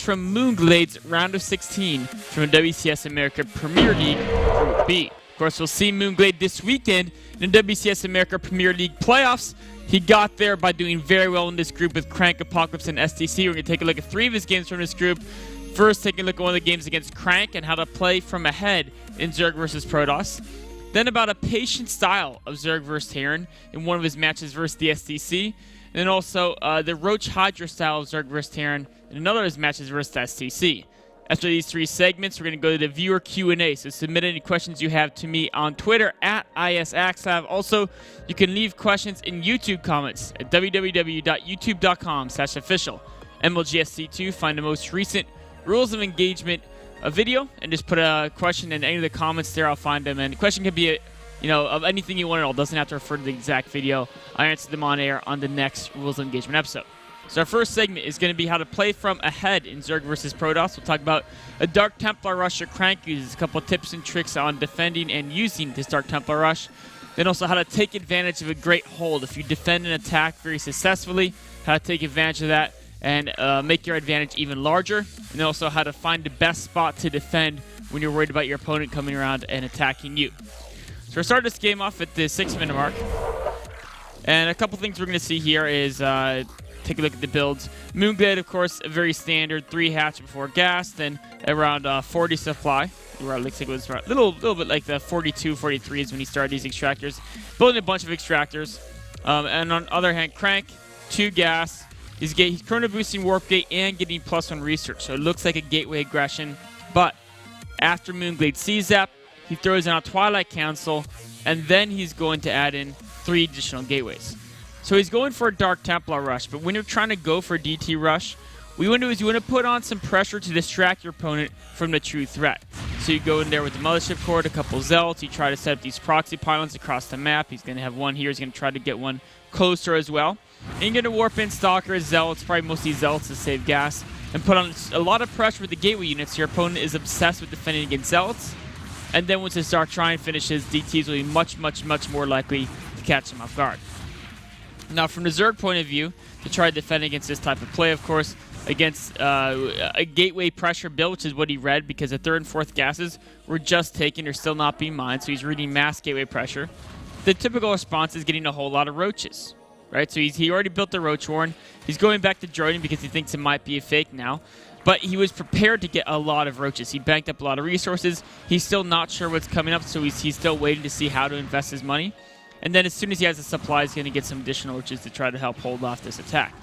from Moonglade's round of 16 from the WCS America Premier League Group B. Of course, we'll see Moonglade this weekend in the WCS America Premier League playoffs. He got there by doing very well in this group with Crank, Apocalypse, and STC. We're going to take a look at 3 of his games from this group. First, taking a look at one of the games against Crank and how to play from ahead in Zerg versus Protoss. Then about a patient style of Zerg versus Terran in one of his matches versus the STC. And then also the Roach Hydra style of Zerg versus Terran in another of his matches versus the STC. After these 3 segments, we're going to go to the viewer Q&A. So submit any questions you have to me on Twitter at @ISAxslav. Also, you can leave questions in YouTube comments at www.youtube.com/official MLGSC2. Find the most recent rules of engagement video and just put a question in any of the comments there. I'll find them. And the question can be, of anything you want to know. It doesn't have to refer to the exact video. I answer them on air on the next rules of engagement episode. So our first segment is going to be how to play from ahead in Zerg versus Protoss. We'll talk about a Dark Templar Rush or Crank uses, a couple tips and tricks on defending and using this Dark Templar Rush. Then also how to take advantage of a great hold. If you defend an attack very successfully, how to take advantage of that and make your advantage even larger. And then also how to find the best spot to defend when you're worried about your opponent coming around and attacking you. So we're starting this game off at the 6-minute mark. And a couple things we're going to see here is take a look at the builds. Moonglade, of course, a very standard 3 hatch before gas, then around 40 supply. Where it looks like it was a little bit like the 42, 43 is when he started these extractors. Building a bunch of extractors. And on the other hand, Crank, 2 gas. He's chrono boosting Warp Gate and getting +1 research. So it looks like a gateway aggression. But after Moonglade CZAP, he throws in a Twilight Council, and then he's going to add in 3 additional gateways. So he's going for a Dark Templar Rush, but when you're trying to go for a DT Rush, what you want to do is you want to put on some pressure to distract your opponent from the true threat. So you go in there with the Mothership Cord, a couple Zealots, you try to set up these proxy pylons across the map. He's going to have one here, he's going to try to get one closer as well. And you're going to warp in Stalkers, Zealots, probably mostly Zealots to save gas, and put on a lot of pressure with the gateway units. Your opponent is obsessed with defending against Zealots, and then once they start trying to finish his DTs will be much, much, much more likely to catch him off guard. Now, from the Zerg point of view, to try to defend against this type of play, of course, against a gateway pressure build, which is what he read because the 3rd and 4th gases were just taken. They're still not being mined, so he's reading mass gateway pressure. The typical response is getting a whole lot of roaches, right? So he already built the Roach Warren. He's going back to droning because he thinks it might be a fake now. But he was prepared to get a lot of roaches. He banked up a lot of resources. He's still not sure what's coming up, so he's still waiting to see how to invest his money. And then as soon as he has the supply, he's going to get some additional roaches to try to help hold off this attack.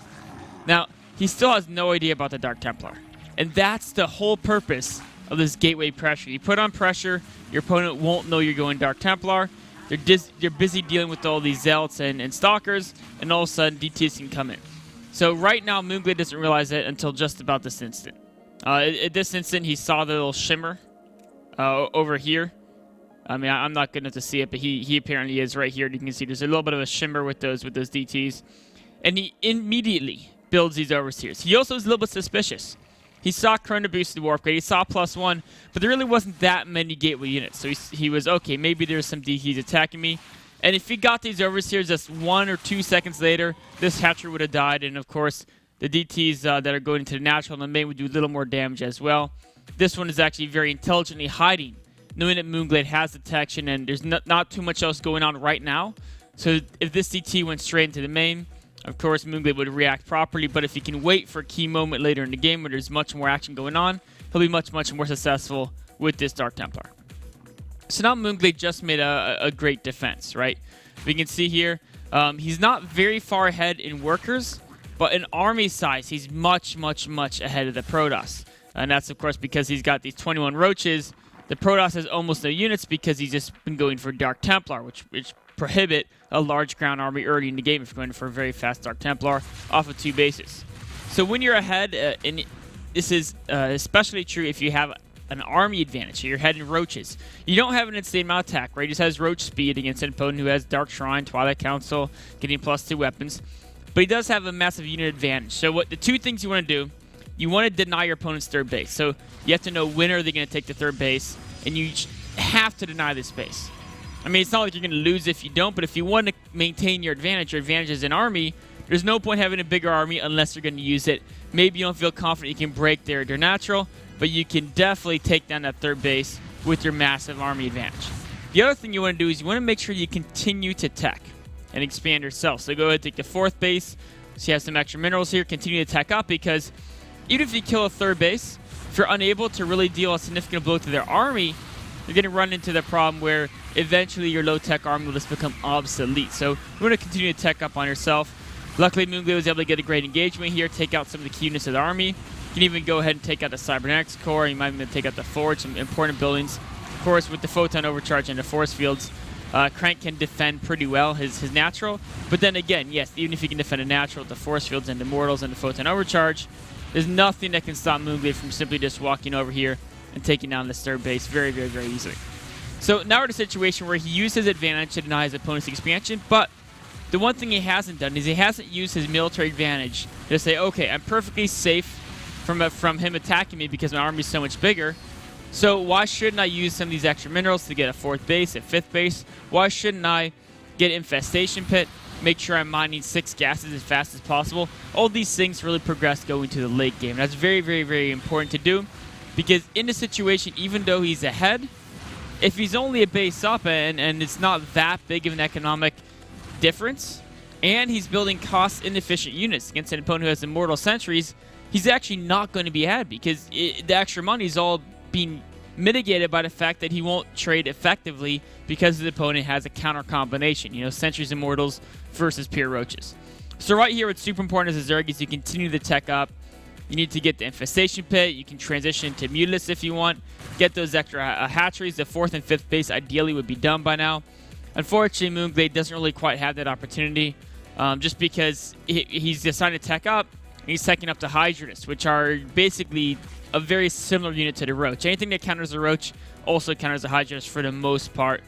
Now, he still has no idea about the Dark Templar. And that's the whole purpose of this gateway pressure. You put on pressure, your opponent won't know you're going Dark Templar. They're busy dealing with all these Zealots and Stalkers, and all of a sudden DTs can come in. So right now, Moonglade doesn't realize it until just about this instant. At this instant, he saw the little shimmer over here. I mean, I'm not good enough to see it, but he apparently is right here. You can see there's a little bit of a shimmer with those DTs. And he immediately builds these overseers. He also is a little bit suspicious. He saw Chrono Boosted Warp Gate, he saw +1, but there really wasn't that many gateway units. So he was, okay, maybe there's some DTs attacking me. And if he got these overseers just 1 or 2 seconds later, this hatchery would have died. And of course, the DTs that are going into the natural and the main would do a little more damage as well. This one is actually very intelligently hiding, knowing that Moonglade has detection and there's not too much else going on right now. So if this DT went straight into the main, of course, Moonglade would react properly, but if he can wait for a key moment later in the game where there's much more action going on, he'll be much, much more successful with this Dark Templar. So now Moonglade just made a great defense, right? We can see here, he's not very far ahead in workers, but in army size, he's much, much, much ahead of the Protoss. And that's, of course, because he's got these 21 roaches. The Protoss has almost no units because he's just been going for Dark Templar, which prohibit a large ground army early in the game if you're going for a very fast Dark Templar off of 2 bases. So when you're ahead, and this is especially true if you have an army advantage, so you're ahead in roaches. You don't have an insane amount of attack, right? He just has roach speed against an opponent who has Dark Shrine, Twilight Council, getting +2 weapons. But he does have a massive unit advantage. So the 2 things you want to do, you want to deny your opponent's 3rd base. So you have to know when are they going to take the 3rd base, and you have to deny this base. I mean, it's not like you're going to lose if you don't, but if you want to maintain your advantage is in army, there's no point having a bigger army unless you're going to use it maybe you don't feel confident you can break their natural, but you can definitely take down that third base with your massive army advantage. The other thing you want to do is you want to make sure you continue to tech and expand yourself. So go ahead and take the fourth base. So you have some extra minerals here. Continue to tech up, because even if you kill a third base, if you're unable to really deal a significant blow to their army, you're going to run into the problem where eventually your low-tech army will just become obsolete. So you want to continue to tech up on yourself. Luckily, Moonglade was able to get a great engagement here, take out some of the key units of the army. You can even go ahead and take out the Cybernetics Core. You might even take out the Forge, some important buildings. Of course, with the Photon Overcharge and the Force Fields, Crank can defend pretty well his natural. But then again, yes, even if you can defend a natural with the Force Fields and the Immortals and the Photon Overcharge, there's nothing that can stop Moonglade from simply just walking over here and taking down this third base very, very, very easily. So now we're in a situation where he used his advantage to deny his opponent's expansion, but the one thing he hasn't done is he hasn't used his military advantage to say, okay, I'm perfectly safe from him attacking me because my army's so much bigger. So why shouldn't I use some of these extra minerals to get a fourth base, a fifth base? Why shouldn't I get Infestation Pit, make sure I'm mining 6 gases as fast as possible? All these things really progress going to the late game. That's very, very, very important to do, because in the situation, even though he's ahead, if he's only a base up and it's not that big of an economic difference, and he's building cost-inefficient units against an opponent who has Immortal Sentries, he's actually not going to be ahead, because the extra money is all being mitigated by the fact that he won't trade effectively because the opponent has a counter combination. You know, Sentries Immortals versus pure Roaches. So right here, what's super important as a Zerg is you continue to tech up. You need to get the Infestation Pit. You can transition to Mutalisk if you want. Get those extra hatcheries. The 4th and 5th base ideally would be done by now. Unfortunately, Moonglade doesn't really quite have that opportunity, just because he's decided to tech up, and he's teching up the Hydranus, which are basically a very similar unit to the Roach. Anything that counters the Roach also counters the Hydranus for the most part.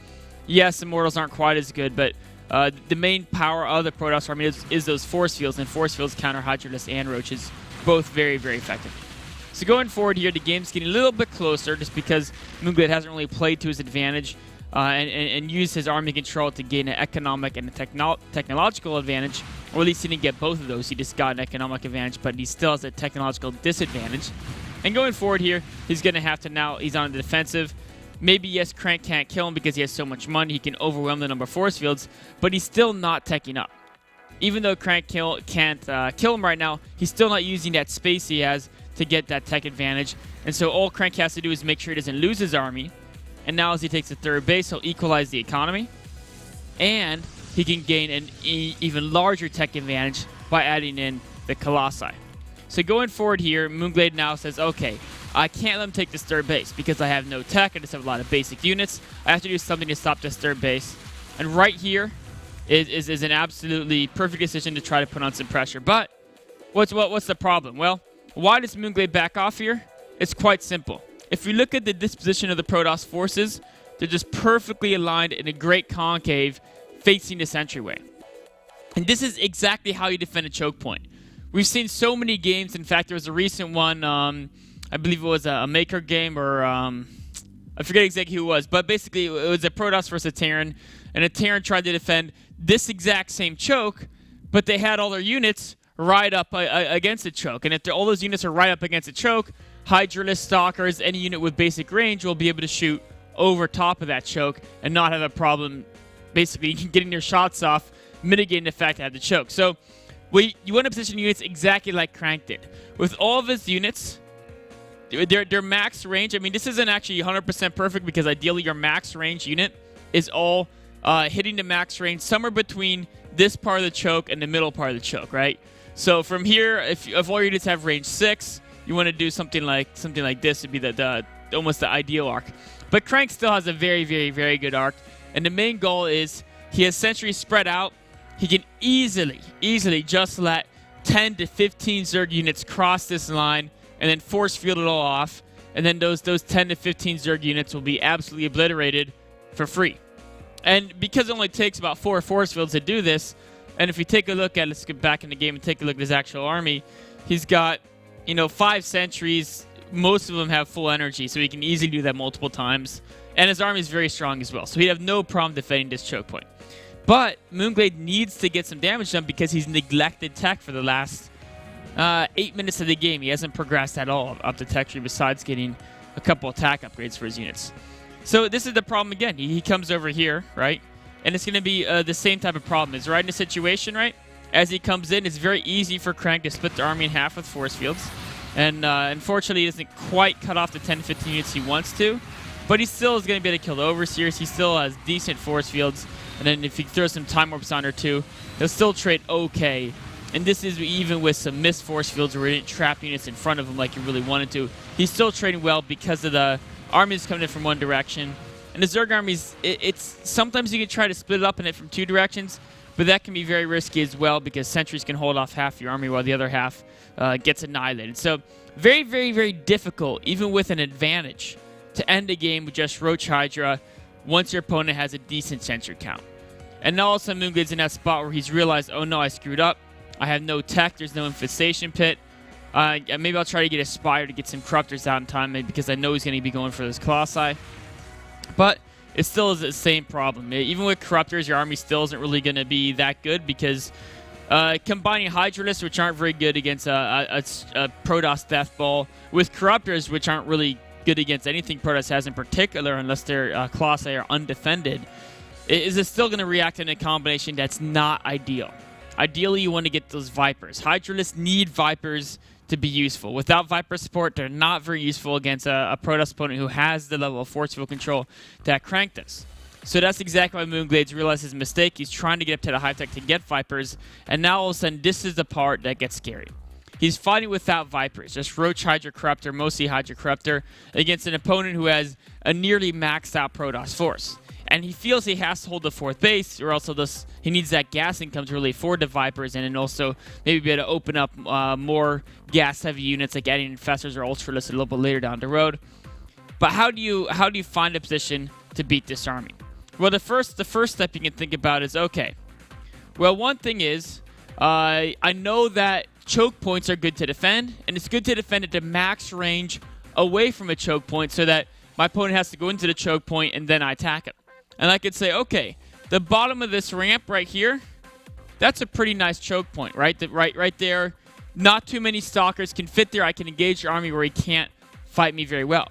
Yes, Immortals aren't quite as good, but the main power of the Protoss army is those Force Fields, and Force Fields counter Hydranus and Roaches, both very, very effective. So going forward here, the game's getting a little bit closer just because Moonglade hasn't really played to his advantage and used his army control to gain an economic and a technological advantage, or at least he didn't get both of those. He just got an economic advantage, but he still has a technological disadvantage. And going forward here, he's going to have to now, he's on the defensive. Maybe, yes, Crank can't kill him because he has so much money. He can overwhelm the number of Force Fields, but he's still not teching up. Even though Crank can't kill him right now, he's still not using that space he has to get that tech advantage. And so all Crank has to do is make sure he doesn't lose his army. And now as he takes the third base, he'll equalize the economy. And he can gain an even larger tech advantage by adding in the Colossi. So going forward here, Moonglade now says, okay, I can't let him take this third base because I have no tech. I just have a lot of basic units. I have to do something to stop this third base. And right here is an absolutely perfect decision to try to put on some pressure. But what's the problem? Well, why does Moonglade back off here? It's quite simple. If you look at the disposition of the Protoss forces, they're just perfectly aligned in a great concave facing the entryway. And this is exactly how you defend a choke point. We've seen so many games. In fact, there was a recent one, I believe it was a Maker game, or I forget exactly who it was, but basically it was a Protoss versus a Terran, and a Terran tried to defend this exact same choke, but they had all their units right up against the choke. And if all those units are right up against the choke, Hydralisk, Stalkers, any unit with basic range will be able to shoot over top of that choke and not have a problem basically getting their shots off, mitigating the fact they have the choke. So you want to position units exactly like Crank did. With all of his units, their max range, I mean, this isn't actually 100% perfect because ideally your max range unit is all hitting the max range somewhere between this part of the choke and the middle part of the choke, right? So from here, if all your units have range 6, you want to do something like this would be almost the ideal arc. But Crank still has a very, very, very good arc, and the main goal is he has sentries spread out. He can easily just let 10 to 15 Zerg units cross this line and then force field it all off, and then those 10 to 15 Zerg units will be absolutely obliterated for free. And because it only takes about 4 force fields to do this, and if you take a look at, let's get back in the game and take a look at his actual army, he's got, 5 sentries. Most of them have full energy, so he can easily do that multiple times. And his army is very strong as well, so he'd have no problem defending this choke point. But Moonglade needs to get some damage done because he's neglected tech for the last 8 minutes of the game, he hasn't progressed at all up the tech tree besides getting a couple attack upgrades for his units. So this is the problem again. He comes over here, right? And it's going to be the same type of problem. Is right in a situation, right? As he comes in, it's very easy for Crank to split the army in half with force fields. And unfortunately, he doesn't quite cut off the 10-15 units he wants to. But he still is going to be able to kill the overseers. He still has decent force fields. And then if he throws some time warps on there too, he'll still trade okay. And this is even with some missed force fields where he didn't trap units in front of him like he really wanted to. He's still trading well because of the armies coming in from one direction. And the Zerg armies, it's sometimes you can try to split it up in it from two directions, but that can be very risky as well because sentries can hold off half your army while the other half gets annihilated. So very, very, very difficult, even with an advantage, to end a game with just Roach Hydra once your opponent has a decent sentry count. And now all of a sudden Moonglade's in that spot where he's realized, oh no, I screwed up. I have no tech, there's no infestation pit. Maybe I'll try to get a Spire to get some Corruptors out in time because I know he's going to be going for this Colossi. But it still is the same problem. Even with Corruptors, your army still isn't really going to be that good because combining Hydralists, which aren't very good against a Protoss Death Ball, with Corruptors, which aren't really good against anything Protoss has in particular unless their Colossi are undefended, is still going to react in a combination that's not ideal. Ideally, you want to get those Vipers. Hydralists need Vipers to be useful. Without Viper support, they're not very useful against a Protoss opponent who has the level of force field control that Crank does. So that's exactly why Moonglade's realized his mistake. He's trying to get up to the high tech to get Vipers, and now all of a sudden, this is the part that gets scary. He's fighting without Vipers, just Roach Hydra Corruptor, mostly Hydra Corruptor, against an opponent who has a nearly maxed out Protoss force. And he feels he has to hold the fourth base, or else he needs that gas income to really afford the Vipers, and then also maybe be able to open up more gas-heavy units like adding Infestors or Ultralists a little bit later down the road. But how do you find a position to beat this army? Well, the first step you can think about is, okay, well, one thing is, I know that choke points are good to defend, and it's good to defend at the max range away from a choke point so that my opponent has to go into the choke point and then I attack it. And I could say, okay, the bottom of this ramp right here, that's a pretty nice choke point, right? Right there. Not too many stalkers can fit there. I can engage your army where he can't fight me very well.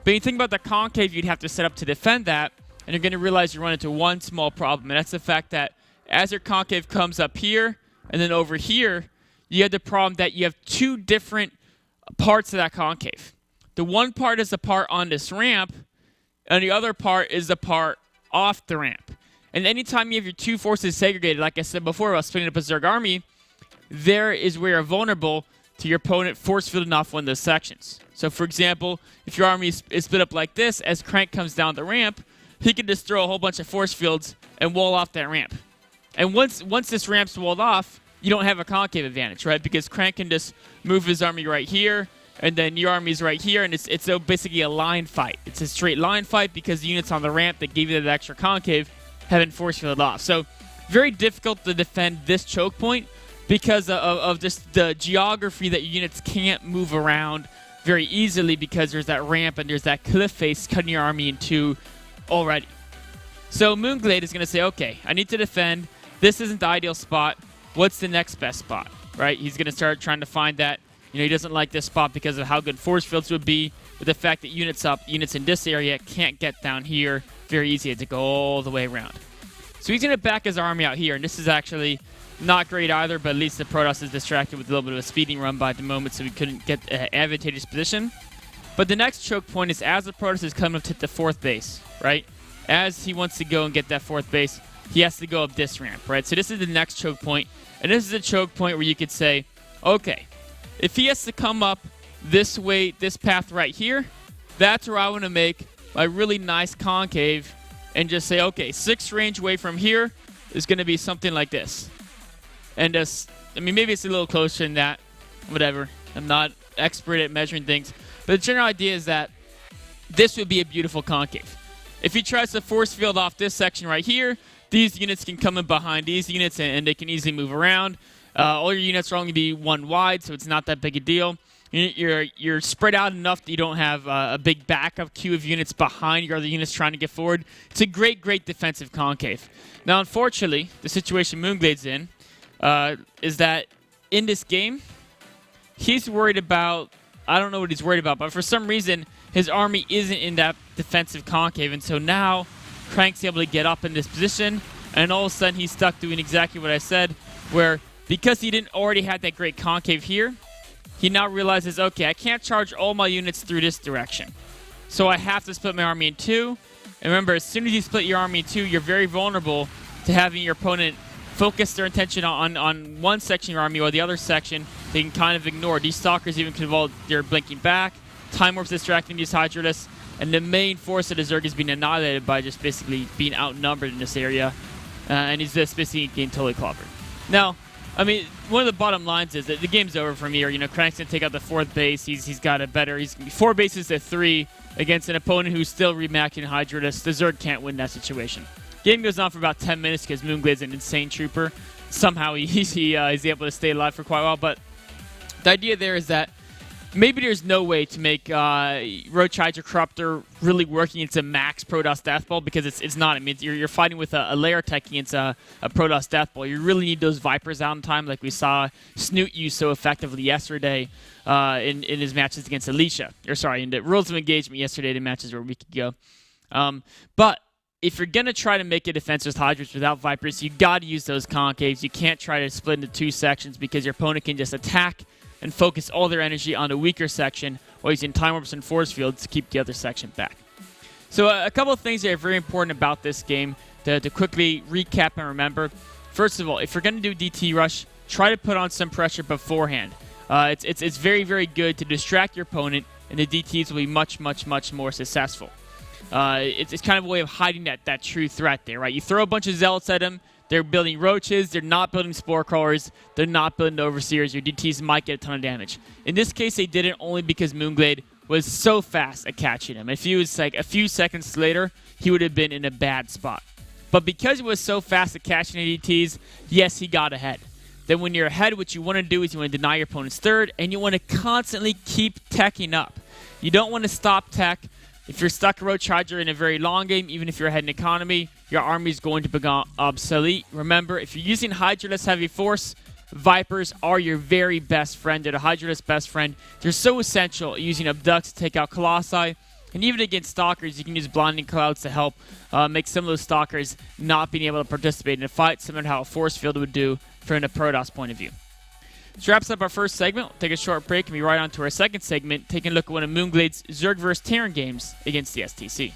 But you think about the concave you'd have to set up to defend that, and you're going to realize you run into one small problem, and that's the fact that as your concave comes up here and then over here, you have the problem that you have two different parts of that concave. The one part is the part on this ramp, and the other part is the part off the ramp. And anytime you have your two forces segregated, like I said before about splitting up a Zerg army, there is where you're vulnerable to your opponent force fielding off one of those sections. So for example, if your army is split up like this, as Crank comes down the ramp, he can just throw a whole bunch of force fields and wall off that ramp. And once this ramp's walled off, you don't have a concave advantage, right? Because Crank can just move his army right here, and then your army's right here, and it's basically a line fight. It's a straight line fight because the units on the ramp that gave you that extra concave have been force fielded off. So very difficult to defend this choke point because of just the geography that your units can't move around very easily because there's that ramp and there's that cliff face cutting your army in two already. So Moonglade is going to say, okay, I need to defend. This isn't the ideal spot. What's the next best spot, right? He's going to start trying to find that. You know, he doesn't like this spot because of how good force fields would be, with the fact that units in this area can't get down here very easy to go all the way around. So he's going to back his army out here, and this is actually not great either, but at least the Protoss is distracted with a little bit of a speeding run by the moment, so we couldn't get an advantageous position. But the next choke point is as the Protoss is coming up to the fourth base, right? As he wants to go and get that fourth base, he has to go up this ramp, right? So this is the next choke point, and this is a choke point where you could say, okay, if he has to come up this way, this path right here, that's where I want to make my really nice concave and just say, okay, 6 range away from here is going to be something like this. And just, I mean, maybe it's a little closer than that, whatever. I'm not expert at measuring things. But the general idea is that this would be a beautiful concave. If he tries to force field off this section right here, these units can come in behind these units and they can easily move around. All your units are only be one wide, so it's not that big a deal. You're spread out enough that you don't have a big backup queue of units behind your other units trying to get forward. It's a great, great defensive concave. Now, unfortunately, the situation Moonglade's in is that in this game, he's worried about, I don't know what he's worried about, but for some reason, his army isn't in that defensive concave, and so now Crank's able to get up in this position, and all of a sudden he's stuck doing exactly what I said, where because he didn't already have that great concave here, he now realizes, okay, I can't charge all my units through this direction. So I have to split my army in two. And remember, as soon as you split your army in two, you're very vulnerable to having your opponent focus their attention on one section of your army, or the other section they can kind of ignore. These stalkers even can involve their blinking back, time warps distracting these hydralists, and the main force of the Zerg is being annihilated by just basically being outnumbered in this area. And he's just basically getting totally clobbered. Now, I mean, one of the bottom lines is that the game's over from here. You know, Crank's going to take out the 4th base. He's got it better. He's 4 bases to 3 against an opponent who's still remacking Hydralists. The Zerg can't win that situation. Game goes on for about 10 minutes because Moonglade's an insane trooper. Somehow he's able to stay alive for quite a while. But the idea there is that maybe there's no way to make Roach Hydra Corruptor really working into max Protoss Death Ball, because it's not. I mean, you're fighting with a layer tech against a Protoss Death Ball. You really need those Vipers out in time, like we saw Snoot use so effectively yesterday in his matches against Alicia. Or sorry, in the Rules of Engagement yesterday, the matches were a week ago. But if you're going to try to make a defense with Hydras without Vipers, you got to use those concaves. You can't try to split into 2 sections, because your opponent can just attack and focus all their energy on the weaker section while using time warps and force fields to keep the other section back. So a couple of things that are very important about this game to quickly recap and remember. First of all, if you're going to do DT rush, try to put on some pressure beforehand. It's very, very good to distract your opponent, and the DTs will be much, much, much more successful. It's kind of a way of hiding that true threat there, right? You throw a bunch of zealots at them. They're building roaches, they're not building spore crawlers, they're not building overseers. Your DTs might get a ton of damage. In this case, they did it only because Moonglade was so fast at catching him. If he was like a few seconds later, he would have been in a bad spot. But because he was so fast at catching the DTs, yes, he got ahead. Then when you're ahead, what you want to do is you want to deny your opponent's third, and you want to constantly keep teching up. You don't want to stop tech. If you're stuck Roach Hydra in a very long game, even if you're ahead in economy, your army is going to become obsolete. Remember, if you're using Hydraless Heavy Force, Vipers are your very best friend. They're the Hydraless best friend. They're so essential using Abduct to take out Colossi. And even against Stalkers, you can use Blinding Clouds to help make some of those Stalkers not being able to participate in a fight, similar to how a Force Field would do from a Protoss point of view. So wraps up our first segment. We'll take a short break and be right on to our second segment, taking a look at one of Moonglade's Zerg vs. Terran games against the STC.